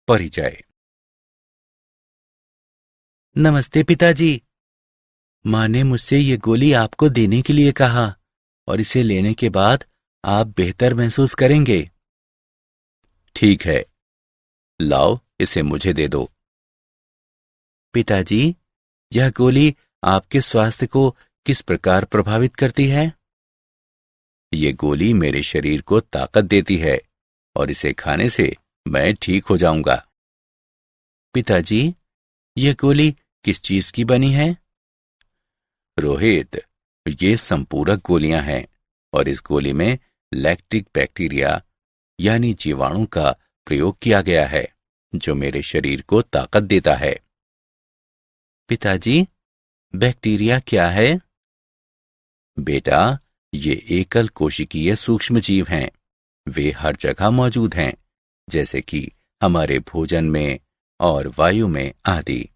परिचय। नमस्ते पिताजी। माँ ने मुझसे ये गोली आपको देने के लिए कहा और इसे लेने के बाद आप बेहतर महसूस करेंगे। ठीक है, लाओ इसे मुझे दे दो। पिताजी, यह गोली आपके स्वास्थ्य को किस प्रकार प्रभावित करती है? ये गोली मेरे शरीर को ताकत देती है और इसे खाने से मैं ठीक हो जाऊंगा। पिताजी, यह गोली किस चीज की बनी है? रोहित, ये संपूरक गोलियां हैं और इस गोली में लैक्टिक बैक्टीरिया यानी जीवाणु का प्रयोग किया गया है जो मेरे शरीर को ताकत देता है। पिताजी, बैक्टीरिया क्या है? बेटा, ये एकल कोशिकीय सूक्ष्म जीव हैं। वे हर जगह मौजूद हैं, जैसे कि हमारे भोजन में और वायु में आदि।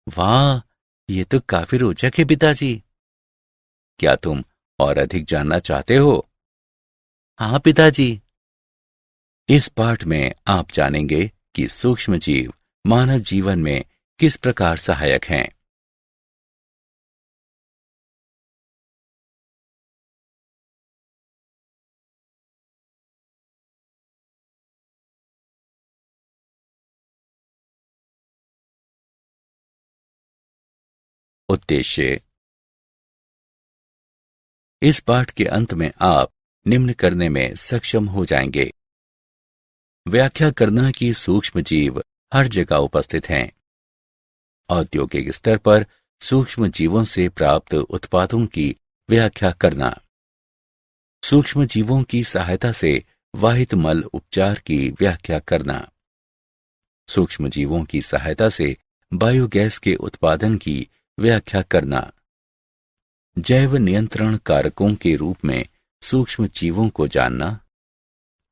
वाह, ये तो काफी रोचक है पिताजी। क्या तुम और अधिक जानना चाहते हो? हाँ पिताजी। इस पाठ में आप जानेंगे कि सूक्ष्म जीव मानव जीवन में किस प्रकार सहायक हैं। उद्देश्य। इस पाठ के अंत में आप निम्न करने में सक्षम हो जाएंगे। व्याख्या करना कि सूक्ष्म जीव हर जगह उपस्थित हैं। औद्योगिक स्तर पर सूक्ष्म जीवों से प्राप्त उत्पादों की व्याख्या करना। सूक्ष्म जीवों की सहायता से वाहित मल उपचार की व्याख्या करना। सूक्ष्म जीवों की सहायता से बायोगैस के उत्पादन की व्याख्या करना। जैव नियंत्रण कारकों के रूप में सूक्ष्म जीवों को जानना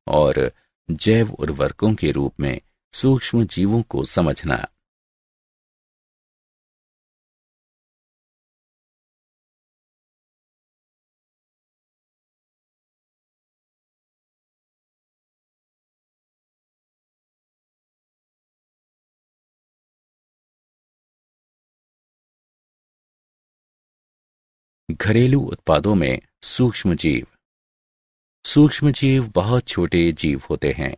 और जैव उर्वरकों के रूप में सूक्ष्म जीवों को समझना। घरेलू उत्पादों में सूक्ष्म जीव। सूक्ष्म जीव बहुत छोटे जीव होते हैं।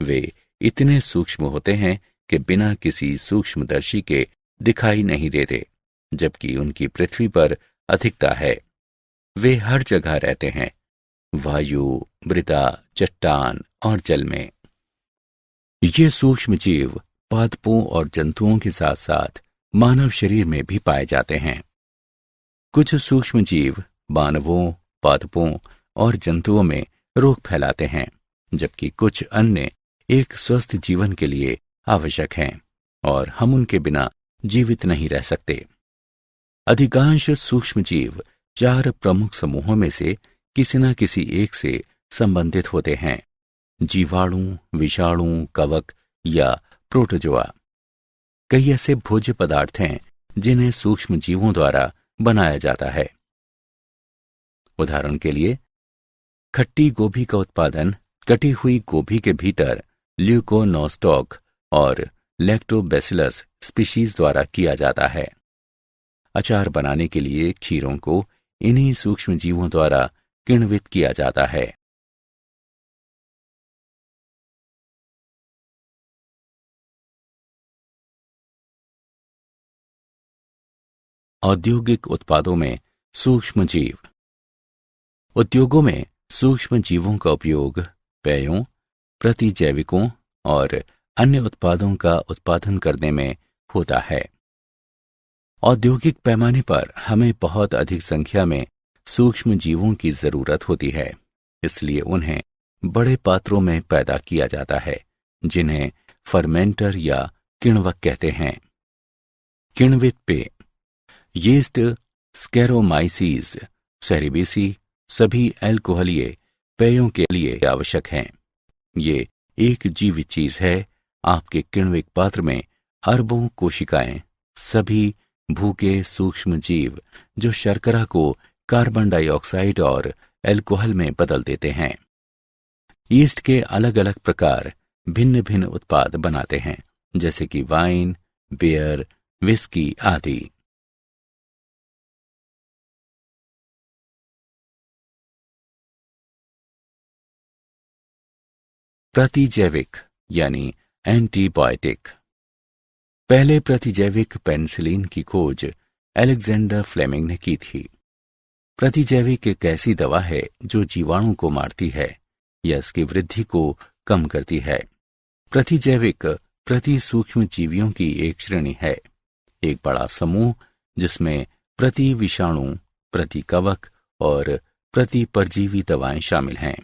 वे इतने सूक्ष्म होते हैं कि बिना किसी सूक्ष्मदर्शी के दिखाई नहीं देते, जबकि उनकी पृथ्वी पर अधिकता है। वे हर जगह रहते हैं, वायु, मृदा, चट्टान और जल में। ये सूक्ष्म जीव पादपों और जंतुओं के साथ साथ मानव शरीर में भी पाए जाते हैं। कुछ सूक्ष्म जीव मानवों, पादपों और जंतुओं में रोग फैलाते हैं, जबकि कुछ अन्य एक स्वस्थ जीवन के लिए आवश्यक हैं और हम उनके बिना जीवित नहीं रह सकते। अधिकांश सूक्ष्म जीव 4 प्रमुख समूहों में से किसी न किसी एक से संबंधित होते हैं: जीवाणु, विषाणु, कवक या प्रोटोजोआ। कई ऐसे भोज्य पदार्थ हैं जिन्हें सूक्ष्म जीवों द्वारा बनाया जाता है। उदाहरण के लिए, खट्टी गोभी का उत्पादन कटी हुई गोभी के भीतर ल्यूकोनोस्टॉक और लैक्टोबैसिलस स्पीशीज द्वारा किया जाता है। अचार बनाने के लिए खीरों को इन्हीं सूक्ष्म जीवों द्वारा किण्वित किया जाता है। औद्योगिक उत्पादों में सूक्ष्म जीव। उद्योगों में सूक्ष्म जीवों का उपयोग पेयों, प्रतिजैविकों और अन्य उत्पादों का उत्पादन करने में होता है। औद्योगिक पैमाने पर हमें बहुत अधिक संख्या में सूक्ष्म जीवों की जरूरत होती है, इसलिए उन्हें बड़े पात्रों में पैदा किया जाता है, जिन्हें फर्मेंटर या किण्वक कहते हैं। किण्वित पेय। यीस्ट, स्कैरोमाइसीज, सेरेबेसी सभी अल्कोहलीय पेयों के लिए आवश्यक हैं। ये एक जीवित चीज है। आपके किण्विक पात्र में अरबों कोशिकाएं, सभी भूखे सूक्ष्म जीव जो शर्करा को कार्बन डाइऑक्साइड और अल्कोहल में बदल देते हैं। यीस्ट के अलग अलग प्रकार भिन्न भिन्न उत्पाद बनाते हैं, जैसे कि वाइन, बियर, विस्की आदि। प्रतिजैविक यानी एंटीबायोटिक। पहले प्रतिजैविक पेनिसिलिन की खोज अलेक्जेंडर फ्लेमिंग ने की थी। प्रतिजैविक एक ऐसी दवा है जो जीवाणु को मारती है या इसकी वृद्धि को कम करती है। प्रतिजैविक प्रति सूक्ष्म जीवियों की एक श्रेणी है, एक बड़ा समूह जिसमें प्रति विषाणु, प्रति कवक और प्रति परजीवी दवाएं शामिल हैं।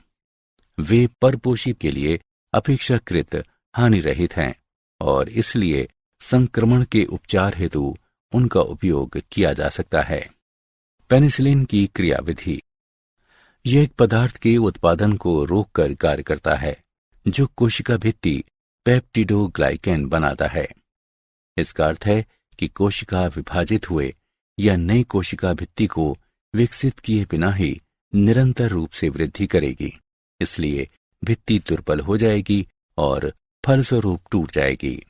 वे परपोषी के लिए अपेक्षाकृत हानि रहित हैं और इसलिए संक्रमण के उपचार हेतु उनका उपयोग किया जा सकता है। पेनिसिलिन की क्रियाविधि। यह एक पदार्थ के उत्पादन को रोककर कार्य करता है जो कोशिका भित्ति पेप्टिडोग्लाइकेन बनाता है। इसका अर्थ है कि कोशिका विभाजित हुए या नई कोशिका भित्ति को विकसित किए बिना ही निरंतर रूप से वृद्धि करेगी, इसलिए भित्ति दुर्बल हो जाएगी और फलस्वरूप टूट जाएगी।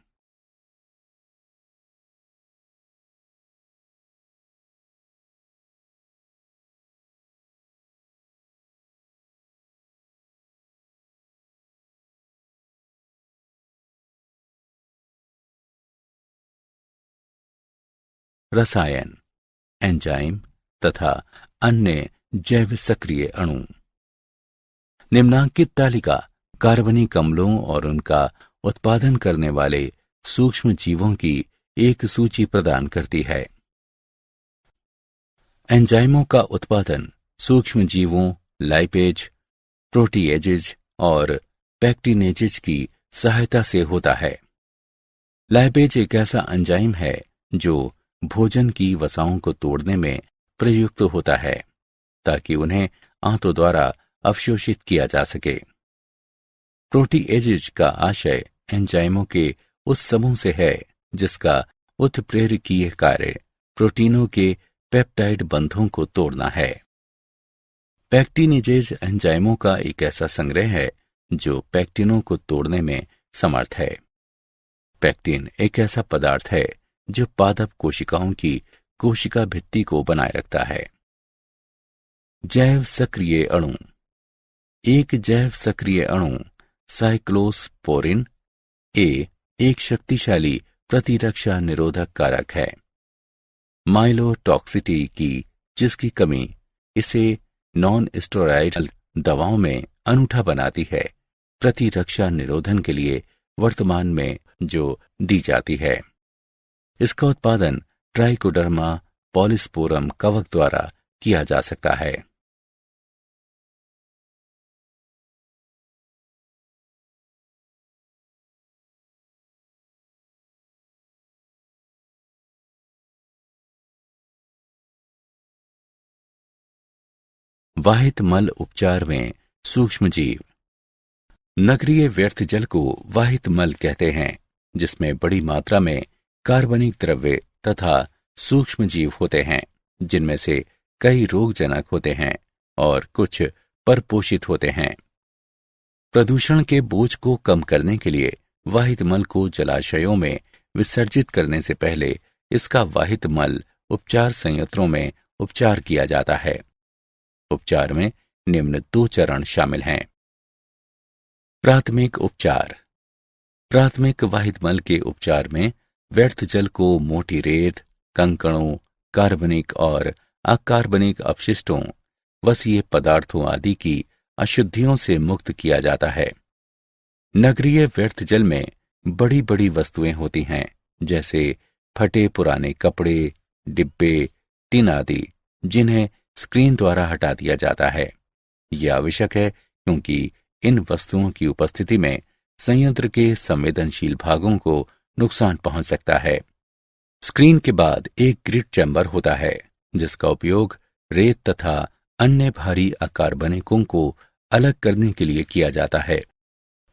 रसायन, एंजाइम तथा अन्य जैव सक्रिय अणु। निम्नांकित तालिका कार्बनिक अम्लों और उनका उत्पादन करने वाले सूक्ष्म जीवों की एक सूची प्रदान करती है। एंजाइमों का उत्पादन सूक्ष्म जीवों लाइपेज, प्रोटीएजेज और पैक्टिनेजेज की सहायता से होता है। लाइपेज एक ऐसा एंजाइम है जो भोजन की वसाओं को तोड़ने में प्रयुक्त होता है ताकि उन्हें आंतों द्वारा अवशोषित किया जा सके। प्रोटीएजेज का आशय एंजाइमों के उस समूह से है जिसका उत्प्रेरकीय कार्य प्रोटीनों के पेप्टाइड बंधों को तोड़ना है। पैक्टिनेजेज एंजाइमों का एक ऐसा संग्रह है जो पैक्टिनों को तोड़ने में समर्थ है। पैक्टिन एक ऐसा पदार्थ है जो पादप कोशिकाओं की कोशिका भित्ति को बनाए रखता है। जैव सक्रिय अणु। एक जैव सक्रिय अणु साइक्लोस्पोरिन ए एक शक्तिशाली प्रतिरक्षा निरोधक कारक है। माइलोटॉक्सिटी की जिसकी कमी इसे नॉन स्टेरॉयडल दवाओं में अनूठा बनाती है, प्रतिरक्षा निरोधन के लिए वर्तमान में जो दी जाती है। इसका उत्पादन ट्राइकोडर्मा पॉलिस्पोरम कवक द्वारा किया जा सकता है। वाहित मल उपचार में सूक्ष्मजीव। नगरीय व्यर्थ जल को वाहित मल कहते हैं, जिसमें बड़ी मात्रा में कार्बनिक द्रव्य तथा सूक्ष्मजीव होते हैं, जिनमें से कई रोगजनक होते हैं और कुछ परपोषित होते हैं। प्रदूषण के बोझ को कम करने के लिए वाहित मल को जलाशयों में विसर्जित करने से पहले इसका वाहित मल उपचार संयंत्रों में उपचार किया जाता है। उपचार में निम्न 2 चरण शामिल हैं। प्राथमिक उपचार। प्राथमिक वाहित मल के उपचार में व्यर्थ जल को मोटी रेत, कंकड़ों, कार्बनिक और अकार्बनिक अपशिष्टों, वसीय पदार्थों आदि की अशुद्धियों से मुक्त किया जाता है। नगरीय व्यर्थ जल में बड़ी बड़ी वस्तुएं होती हैं, जैसे फटे पुराने कपड़े, डिब्बे, टिन आदि, जिन्हें स्क्रीन द्वारा हटा दिया जाता है। यह आवश्यक है क्योंकि इन वस्तुओं की उपस्थिति में संयंत्र के संवेदनशील भागों को नुकसान पहुंच सकता है। स्क्रीन के बाद एक ग्रिड चैम्बर होता है, जिसका उपयोग रेत तथा अन्य भारी अकार्बनिकों को अलग करने के लिए किया जाता है।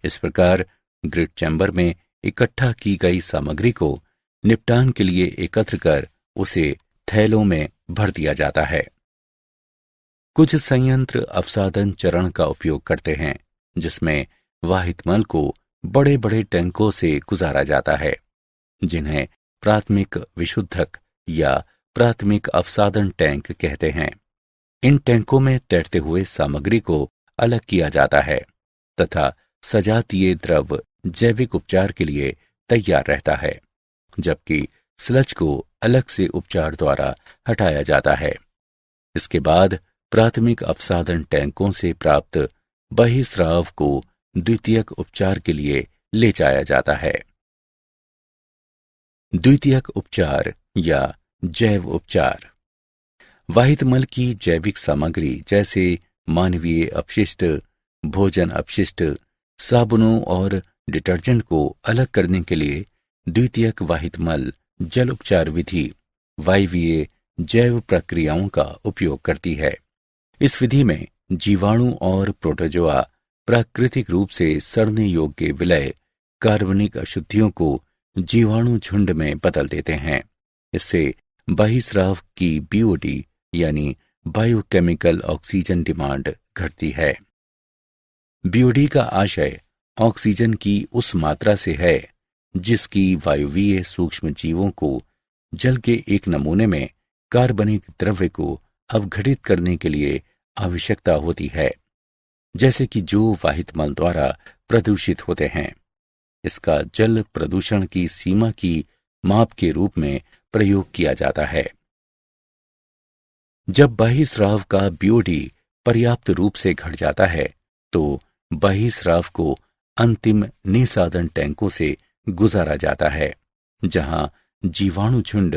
इस प्रकार ग्रिड चैम्बर में इकट्ठा की गई सामग्री को निपटान के लिए एकत्र कर उसे थैलों में भर दिया जाता है। कुछ संयंत्र अवसादन चरण का उपयोग करते हैं, जिसमें वाहित मल को बड़े बड़े टैंकों से गुजारा जाता है, जिन्हें प्राथमिक विशुद्धक या प्राथमिक अवसादन टैंक कहते हैं। इन टैंकों में तैरते हुए सामग्री को अलग किया जाता है तथा सजातीय द्रव जैविक उपचार के लिए तैयार रहता है, जबकि स्लज को अलग से उपचार द्वारा हटाया जाता है। इसके बाद प्राथमिक अवसादन टैंकों से प्राप्त बहिस्राव को द्वितीयक उपचार के लिए ले जाया जाता है। द्वितीयक उपचार या जैव उपचार। वाहित मल की जैविक सामग्री जैसे मानवीय अपशिष्ट, भोजन अपशिष्ट, साबुनों और डिटर्जेंट को अलग करने के लिए द्वितीयक वाहित मल जल उपचार विधि वायवीय जैव प्रक्रियाओं का उपयोग करती है। इस विधि में जीवाणु और प्रोटोजोआ प्राकृतिक रूप से सड़ने योग्य विलय कार्बनिक अशुद्धियों को जीवाणु झुंड में बदल देते हैं। इससे बहिस्राव की बीओडी यानी बायोकेमिकल ऑक्सीजन डिमांड घटती है। बीओडी का आशय ऑक्सीजन की उस मात्रा से है जिसकी वायवीय सूक्ष्म जीवों को जल के एक नमूने में कार्बनिक द्रव्य को अवघटित करने के लिए आवश्यकता होती है, जैसे कि जो वाहित मल द्वारा प्रदूषित होते हैं। इसका जल प्रदूषण की सीमा की माप के रूप में प्रयोग किया जाता है। जब बहिस्राव का बीओडी पर्याप्त रूप से घट जाता है तो बहिस्राव को अंतिम निसादन टैंकों से गुजारा जाता है, जहां जीवाणु झुंड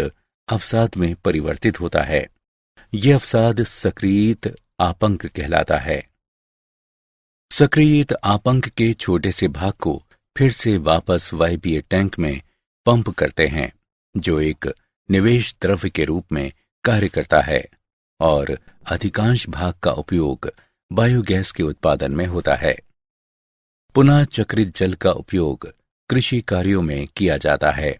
अवसाद में परिवर्तित होता है। यह अवसाद सक्रियित आपंक कहलाता है। सक्रियित आपंक के छोटे से भाग को फिर से वापस वायवीय टैंक में पंप करते हैं, जो एक निवेश द्रव्य के रूप में कार्य करता है, और अधिकांश भाग का उपयोग बायोगैस के उत्पादन में होता है। पुनः चक्रित जल का उपयोग कृषि कार्यों में किया जाता है।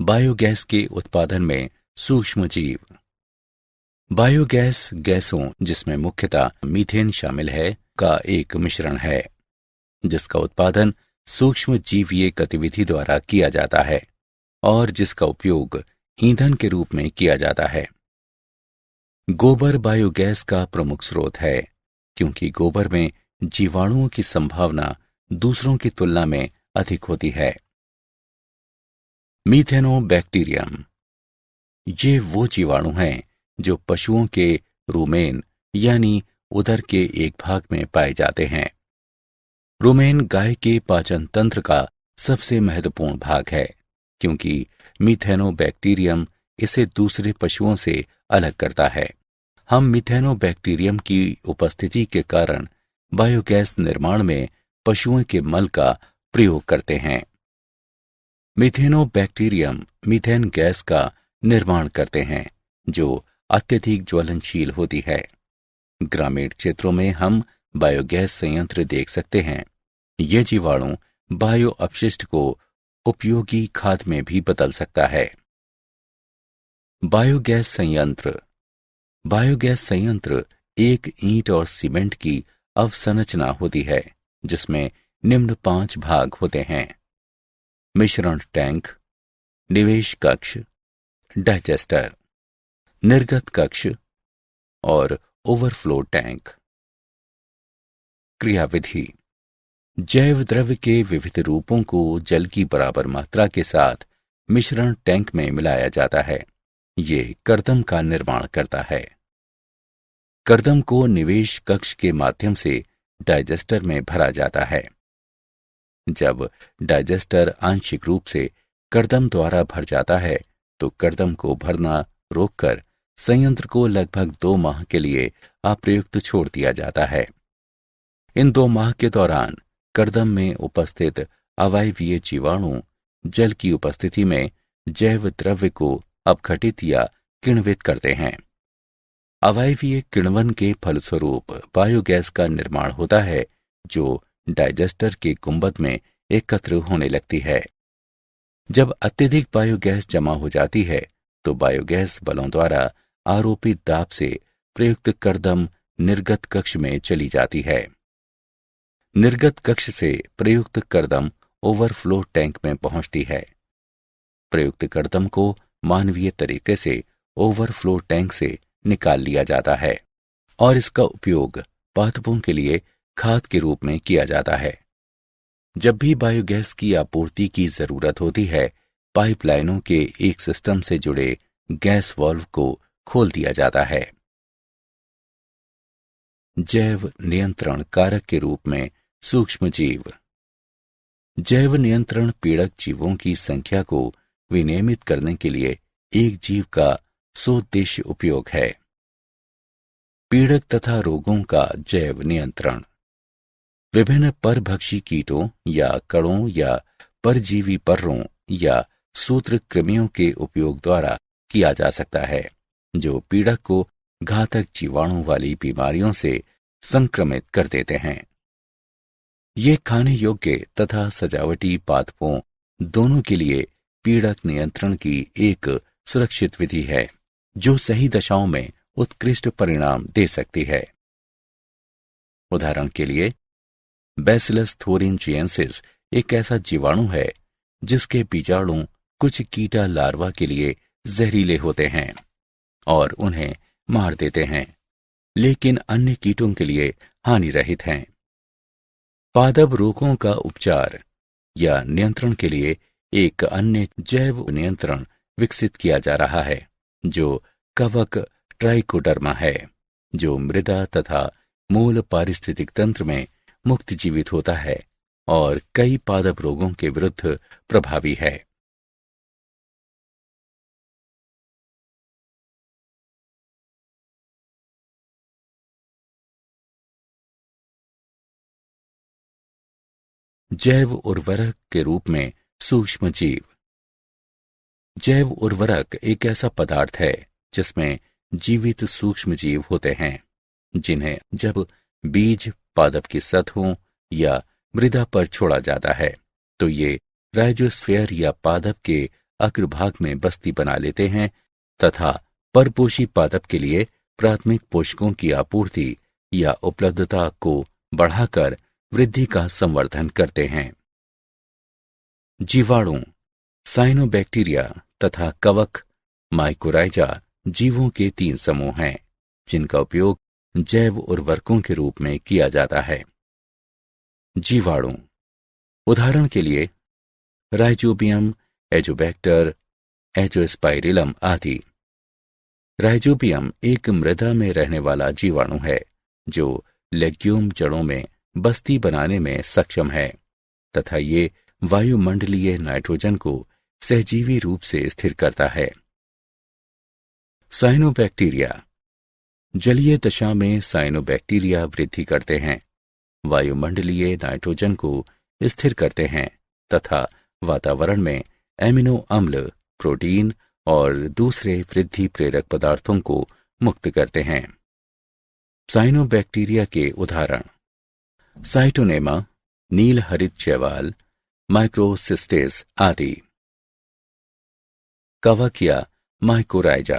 बायोगैस के उत्पादन में सूक्ष्म जीव। बायोगैस गैसों, जिसमें मुख्यतः मीथेन शामिल है, का एक मिश्रण है, जिसका उत्पादन सूक्ष्म जीवीय गतिविधि द्वारा किया जाता है और जिसका उपयोग ईंधन के रूप में किया जाता है। गोबर बायोगैस का प्रमुख स्रोत है, क्योंकि गोबर में जीवाणुओं की संभावना दूसरों की तुलना में अधिक होती है। मीथेनोबैक्टीरियम। ये वो जीवाणु हैं जो पशुओं के रूमेन यानी उदर के एक भाग में पाए जाते हैं। रूमेन गाय के पाचन तंत्र का सबसे महत्वपूर्ण भाग है, क्योंकि मीथेनोबैक्टीरियम इसे दूसरे पशुओं से अलग करता है। हम मीथेनोबैक्टीरियम की उपस्थिति के कारण बायोगैस निर्माण में पशुओं के मल का प्रयोग करते हैं। मीथेनोबैक्टीरियम मीथेन गैस का निर्माण करते हैं, जो अत्यधिक ज्वलनशील होती है। ग्रामीण क्षेत्रों में हम बायोगैस संयंत्र देख सकते हैं। ये जीवाणु बायो अपशिष्ट को उपयोगी खाद में भी बदल सकता है। बायोगैस संयंत्र। बायोगैस संयंत्र एक ईंट और सीमेंट की अवसंरचना होती है, जिसमें निम्न 5 भाग होते हैं: मिश्रण टैंक, निवेश कक्ष, डाइजेस्टर, निर्गत कक्ष और ओवरफ्लो टैंक। क्रियाविधि। जैव द्रव्य के विविध रूपों को जल की बराबर मात्रा के साथ मिश्रण टैंक में मिलाया जाता है। ये कर्दम का निर्माण करता है। कर्दम को निवेश कक्ष के माध्यम से डाइजेस्टर में भरा जाता है। जब डाइजेस्टर आंशिक रूप से कर्दम द्वारा भर जाता है तो कर्दम को भरना रोककर संयंत्र को लगभग 2 माह के लिए अप्रयुक्त छोड़ दिया जाता है। इन 2 माह के दौरान कर्दम में उपस्थित अवायवीय जीवाणु जल की उपस्थिति में जैव द्रव्य को अपघटित या किण्वित करते हैं। अवायवीय किण्वन के फलस्वरूप बायोगैस का निर्माण होता है, जो डाइजेस्टर के गुंबद में एकत्र होने लगती है। जब अत्यधिक बायोगैस जमा हो जाती है तो बायोगैस बलों द्वारा आरोपित दाब से प्रयुक्त कर्दम निर्गत कक्ष में चली जाती है। निर्गत कक्ष से प्रयुक्त कर्दम ओवरफ्लो टैंक में पहुंचती है। प्रयुक्त कर्दम को मानवीय तरीके से ओवरफ्लो टैंक से निकाल लिया जाता है और इसका उपयोग पादपों के लिए खाद के रूप में किया जाता है। जब भी बायोगैस की आपूर्ति की जरूरत होती है, पाइपलाइनों के एक सिस्टम से जुड़े गैस वाल्व को खोल दिया जाता है। जैव नियंत्रण कारक के रूप में सूक्ष्म जीव। जैव नियंत्रण पीड़क जीवों की संख्या को विनियमित करने के लिए एक जीव का सोद्देश्य उपयोग है। पीड़क तथा रोगों का जैव नियंत्रण विभिन्न परभक्षी कीटों या कणों या परजीवी पर्रों या सूत्रकृमियों के उपयोग द्वारा किया जा सकता है, जो पीड़क को घातक जीवाणु वाली बीमारियों से संक्रमित कर देते हैं। ये खाने योग्य तथा सजावटी पादपों दोनों के लिए पीड़क नियंत्रण की एक सुरक्षित विधि है, जो सही दशाओं में उत्कृष्ट परिणाम दे सकती है। उदाहरण के लिए, बैसिलस थोरिनजिएंसिस एक ऐसा जीवाणु है जिसके बीजाणु कुछ कीटा लार्वा के लिए जहरीले होते हैं और उन्हें मार देते हैं, लेकिन अन्य कीटों के लिए हानि रहित हैं। पादप रोगों का उपचार या नियंत्रण के लिए एक अन्य जैव नियंत्रण विकसित किया जा रहा है, जो कवक ट्राइकोडर्मा है, जो मृदा तथा मूल पारिस्थितिक तंत्र में मुक्त जीवित होता है और कई पादप रोगों के विरुद्ध प्रभावी है। जैव उर्वरक के रूप में सूक्ष्म जीव। जैव उर्वरक एक ऐसा पदार्थ है जिसमें जीवित सूक्ष्म जीव होते हैं, जिन्हें जब बीज पादप की सतहों या मृदा पर छोड़ा जाता है तो ये राइजोस्फीयर या पादप के अग्रभाग में बस्ती बना लेते हैं तथा परपोषी पादप के लिए प्राथमिक पोषकों की आपूर्ति या उपलब्धता को बढ़ाकर वृद्धि का संवर्धन करते हैं। जीवाणु, साइनोबैक्टीरिया तथा कवक माइकोराइजा जीवों के 3 समूह हैं, जिनका उपयोग जैव उर्वरकों के रूप में किया जाता है। जीवाणु, उदाहरण के लिए राइजोबियम, एजोबैक्टर, एजोस्पाइरिलम आदि। राइजोबियम एक मृदा में रहने वाला जीवाणु है जो लेग्यूम जड़ों में बस्ती बनाने में सक्षम है तथा ये वायुमंडलीय नाइट्रोजन को सहजीवी रूप से स्थिर करता है। साइनोबैक्टीरिया, जलीय दशा में साइनोबैक्टीरिया वृद्धि करते हैं, वायुमंडलीय नाइट्रोजन को स्थिर करते हैं तथा वातावरण में एमिनो अम्ल, प्रोटीन और दूसरे वृद्धि प्रेरक पदार्थों को मुक्त करते हैं। साइनोबैक्टीरिया के उदाहरण साइटोनेमा, नील हरित शैवाल, माइक्रोसिस्टेस आदि। कवक या माइकोराइजा।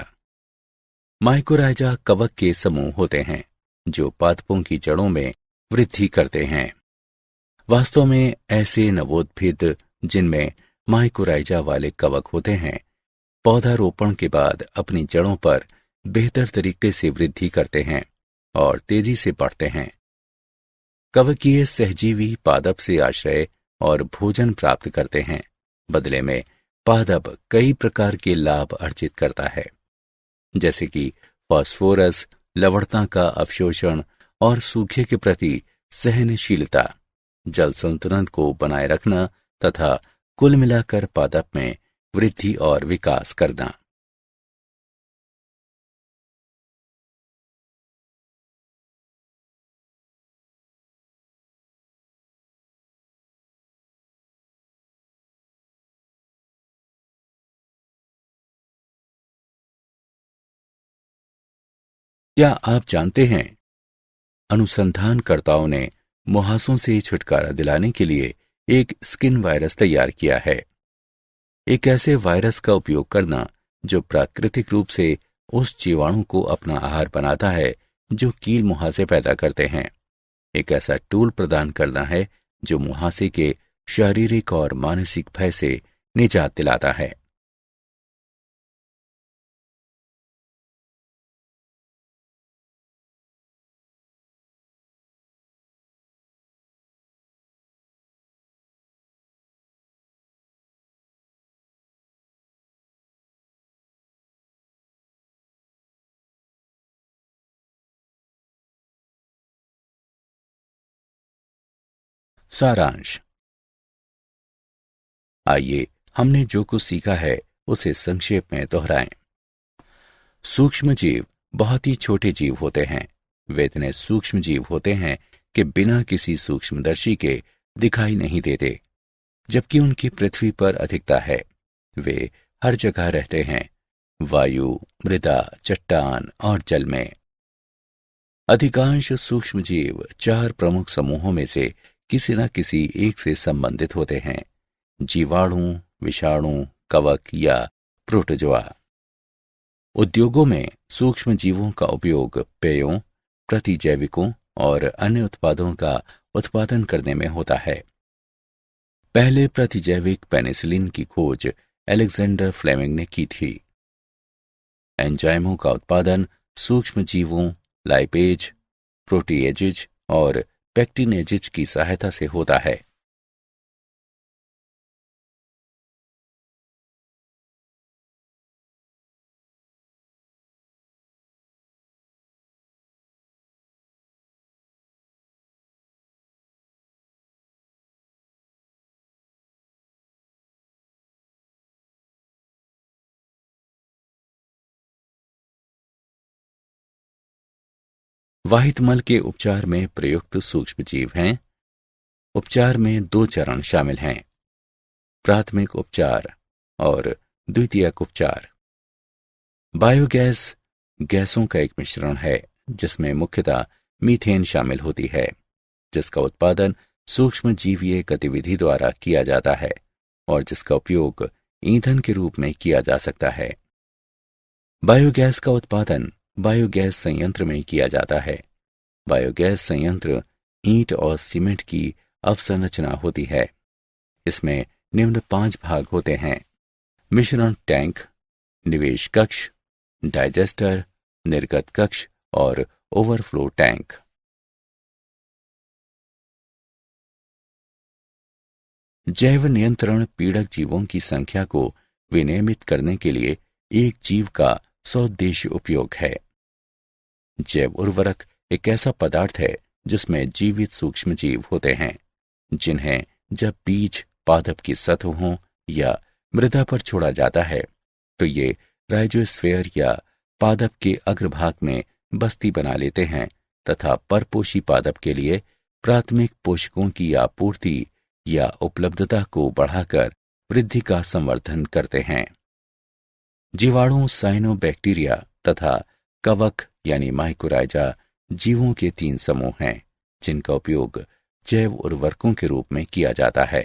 माइकोराइजा कवक के समूह होते हैं जो पादपों की जड़ों में वृद्धि करते हैं। वास्तव में ऐसे नवोद्भिद जिनमें माइकोराइजा वाले कवक होते हैं, पौधारोपण के बाद अपनी जड़ों पर बेहतर तरीके से वृद्धि करते हैं और तेजी से बढ़ते हैं। कवकीय सहजीवी पादप से आश्रय और भोजन प्राप्त करते हैं। बदले में पादप कई प्रकार के लाभ अर्जित करता है, जैसे कि फास्फोरस, लवणता का अवशोषण और सूखे के प्रति सहनशीलता, जल संतुलन को बनाए रखना तथा कुल मिलाकर पादप में वृद्धि और विकास करना। क्या आप जानते हैं, अनुसंधानकर्ताओं ने मुहासों से छुटकारा दिलाने के लिए एक स्किन वायरस तैयार किया है। एक ऐसे वायरस का उपयोग करना जो प्राकृतिक रूप से उस जीवाणु को अपना आहार बनाता है जो कील मुहासे पैदा करते हैं। एक ऐसा टूल प्रदान करना है जो मुहासे के शारीरिक और मानसिक भय से निजात दिलाता है। सारांश। आइए हमने जो कुछ सीखा है उसे संक्षेप में दोहराएं। सूक्ष्म जीव बहुत ही छोटे जीव होते हैं। वे इतने सूक्ष्म जीव होते हैं कि बिना किसी सूक्ष्मदर्शी के दिखाई नहीं देते, जबकि उनकी पृथ्वी पर अधिकता है। वे हर जगह रहते हैं, वायु, मृदा, चट्टान और जल में। अधिकांश सूक्ष्म जीव 4 प्रमुख समूहों में से किसी न किसी एक से संबंधित होते हैं: जीवाणु, विषाणु, कवक या प्रोटोजोआ। उद्योगों में सूक्ष्म जीवों का उपयोग पेयों, प्रतिजैविकों और अन्य उत्पादों का उत्पादन करने में होता है। पहले प्रतिजैविक पेनिसिलिन की खोज अलेक्जेंडर फ्लेमिंग ने की थी। एंजाइमों का उत्पादन सूक्ष्म जीवों, लाइपेज, प्रोटीएजेज और पेक्टिनेजेज की सहायता से होता है। वाहित मल के उपचार में प्रयुक्त सूक्ष्म जीव हैं। उपचार में 2 चरण शामिल हैं: प्राथमिक उपचार और द्वितीयक उपचार। बायोगैस गैसों का एक मिश्रण है जिसमें मुख्यतः मीथेन शामिल होती है, जिसका उत्पादन सूक्ष्म जीवीय गतिविधि द्वारा किया जाता है और जिसका उपयोग ईंधन के रूप में किया जा सकता है। बायोगैस का उत्पादन बायोगैस संयंत्र में किया जाता है। बायोगैस संयंत्र ईंट और सीमेंट की अवसंरचना होती है। इसमें निम्न 5 भाग होते हैं: मिश्रण टैंक, निवेश कक्ष, डाइजेस्टर, निर्गत कक्ष और ओवरफ्लो टैंक। जैव नियंत्रण पीड़क जीवों की संख्या को विनियमित करने के लिए एक जीव का सौदेश्य उपयोग है। जैव उर्वरक एक ऐसा पदार्थ है जिसमें जीवित सूक्ष्म जीव होते हैं, जिन्हें जब बीज पादप की सतहों या मृदा पर छोड़ा जाता है तो ये राइजोस्फीयर या पादप के अग्रभाग में बस्ती बना लेते हैं तथा परपोषी पादप के लिए प्राथमिक पोषकों की आपूर्ति या उपलब्धता को बढ़ाकर वृद्धि का संवर्धन करते हैं। जीवाणु, साइनोबैक्टीरिया तथा कवक यानी माइकोराइजा जीवों के 3 समूह हैं जिनका उपयोग जैव उर्वरकों के रूप में किया जाता है।